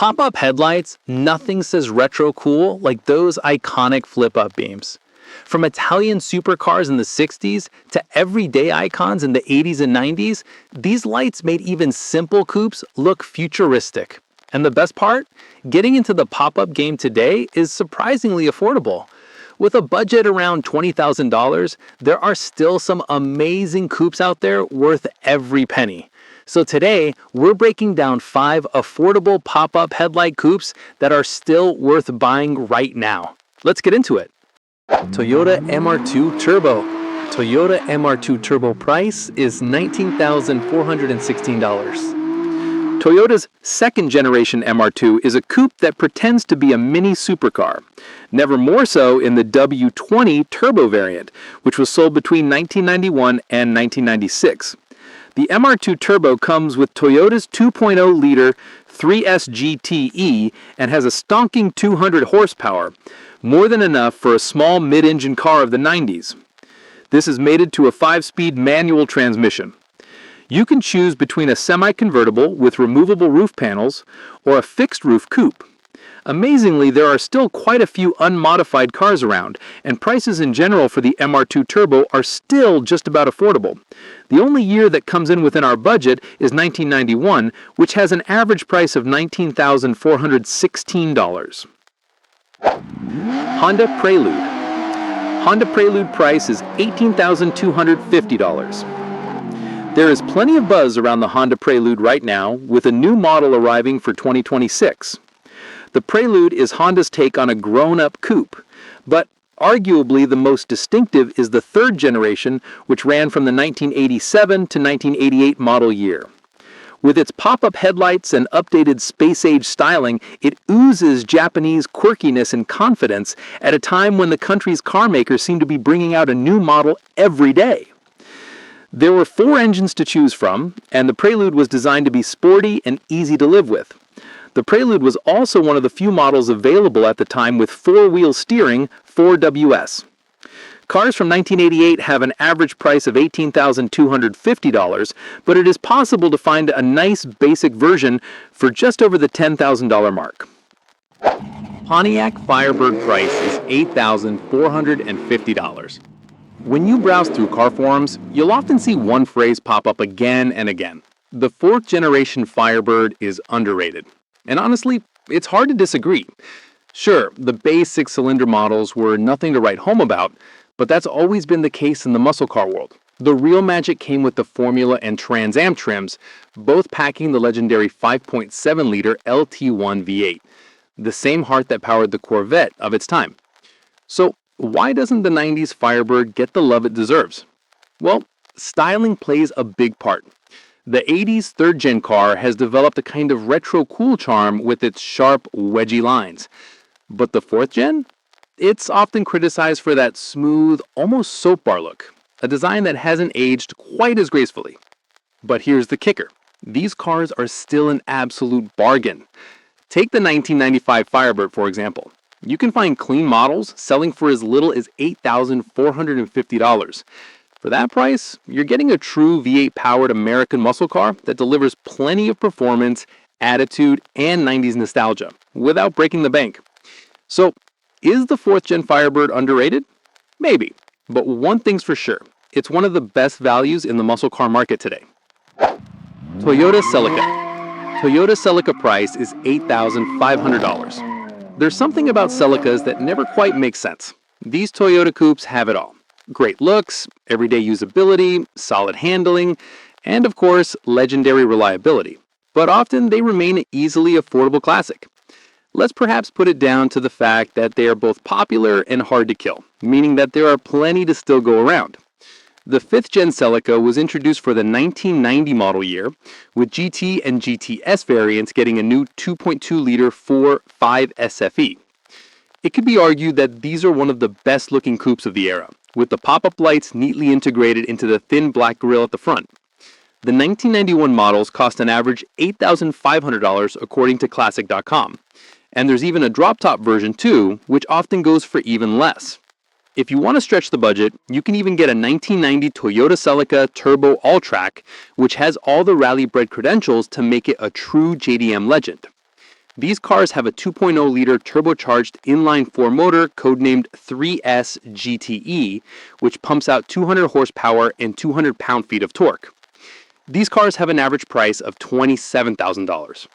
pop-up headlights, nothing says retro cool like those iconic flip-up beams. From Italian supercars in the 60s to everyday icons in the 80s and 90s, these lights made even simple coupes look futuristic. And the best part? Getting into the pop-up game today is surprisingly affordable. With a budget around $20,000, there are still some amazing coupes out there worth every penny. So today, we're breaking down 5 affordable pop-up headlight coupes that are still worth buying right now. Let's get into it. Toyota MR2 Turbo. Toyota MR2 Turbo price is $19,416. Toyota's second generation MR2 is a coupe that pretends to be a mini supercar. Never more so in the W20 Turbo variant, which was sold between 1991 and 1996. The MR2 Turbo comes with Toyota's 2.0-liter 3S GTE and has a stonking 200 horsepower, more than enough for a small mid-engine car of the 90s. This is mated to a 5-speed manual transmission. You can choose between a semi-convertible with removable roof panels or a fixed-roof coupe. Amazingly, there are still quite a few unmodified cars around, and prices in general for the MR2 Turbo are still just about affordable. The only year that comes in within our budget is 1991, which has an average price of $19,416. Honda Prelude. Honda Prelude price is $18,250. There is plenty of buzz around the Honda Prelude right now, with a new model arriving for 2026. The Prelude is Honda's take on a grown-up coupe, but arguably the most distinctive is the third generation, which ran from the 1987 to 1988 model year. With its pop-up headlights and updated space-age styling, it oozes Japanese quirkiness and confidence at a time when the country's car makers seem to be bringing out a new model every day. There were 4 engines to choose from, and the Prelude was designed to be sporty and easy to live with. The Prelude was also one of the few models available at the time with 4-wheel steering, 4WS. Cars from 1988 have an average price of $18,250, but it is possible to find a nice basic version for just over the $10,000 mark. Pontiac Firebird price is $8,450. When you browse through car forums, you'll often see one phrase pop up again and again. The 4th generation Firebird is underrated. And honestly, it's hard to disagree. Sure, the base 6-cylinder models were nothing to write home about, but that's always been the case in the muscle car world. The real magic came with the Formula and Trans Am trims, both packing the legendary 5.7-liter LT1 V8, the same heart that powered the Corvette of its time. So, why doesn't the 90s Firebird get the love it deserves? Well, styling plays a big part. The 80s 3rd gen car has developed a kind of retro cool charm with its sharp, wedgy lines. But the 4th gen? It's often criticized for that smooth, almost soap bar look, a design that hasn't aged quite as gracefully. But here's the kicker. These cars are still an absolute bargain. Take the 1995 Firebird, for example. You can find clean models selling for as little as $8,450. For that price, you're getting a true V8-powered American muscle car that delivers plenty of performance, attitude, and 90s nostalgia, without breaking the bank. So, is the 4th gen Firebird underrated? Maybe, but one thing's for sure. It's one of the best values in the muscle car market today. Toyota Celica. Toyota Celica price is $8,500. There's something about Celicas that never quite makes sense. These Toyota coupes have it all. Great looks, everyday usability, solid handling, and of course, legendary reliability. But often they remain an easily affordable classic. Let's perhaps put it down to the fact that they are both popular and hard to kill, meaning that there are plenty to still go around. The 5th gen Celica was introduced for the 1990 model year, with GT and GTS variants getting a new 2.2-liter 4.5 SFE. It could be argued that these are one of the best looking coupes of the era, with the pop-up lights neatly integrated into the thin black grille at the front. The 1991 models cost an average $8,500 according to Classic.com, and there's even a drop-top version too, which often goes for even less. If you want to stretch the budget, you can even get a 1990 Toyota Celica Turbo All-Track, which has all the rally bred credentials to make it a true JDM legend. These cars have a 2.0-liter turbocharged inline-4 motor codenamed 3S GTE, which pumps out 200 horsepower and 200 pound-feet of torque. These cars have an average price of $27,000.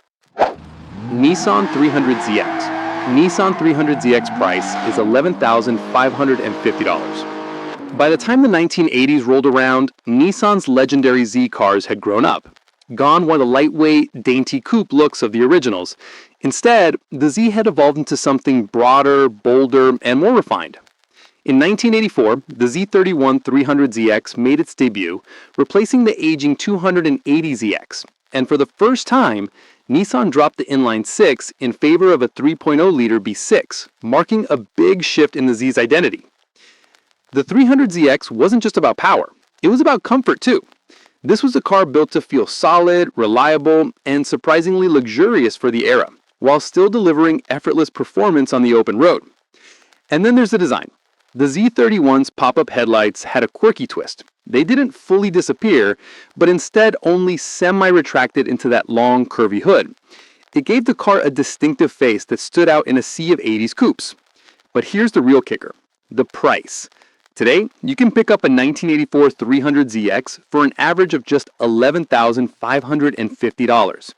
Nissan 300ZX. Nissan 300ZX price is $11,550. By the time the 1980s rolled around, Nissan's legendary Z cars had grown up. Gone were the lightweight, dainty coupe looks of the originals. Instead, the Z had evolved into something broader, bolder, and more refined. In 1984, the Z31 300ZX made its debut, replacing the aging 280ZX. And for the first time, Nissan dropped the inline-6 in favor of a 3.0-liter B6, marking a big shift in the Z's identity. The 300ZX wasn't just about power, it was about comfort too. This was a car built to feel solid, reliable, and surprisingly luxurious for the era, while still delivering effortless performance on the open road. And then there's the design. The Z31's pop-up headlights had a quirky twist. They didn't fully disappear, but instead only semi-retracted into that long, curvy hood. It gave the car a distinctive face that stood out in a sea of 80s coupes. But here's the real kicker: the price. Today, you can pick up a 1984 300ZX for an average of just $11,550.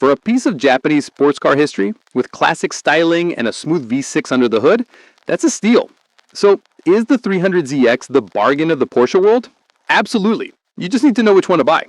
For a piece of Japanese sports car history, with classic styling and a smooth V6 under the hood, that's a steal. So, is the 300ZX the bargain of the Porsche world? Absolutely. You just need to know which one to buy.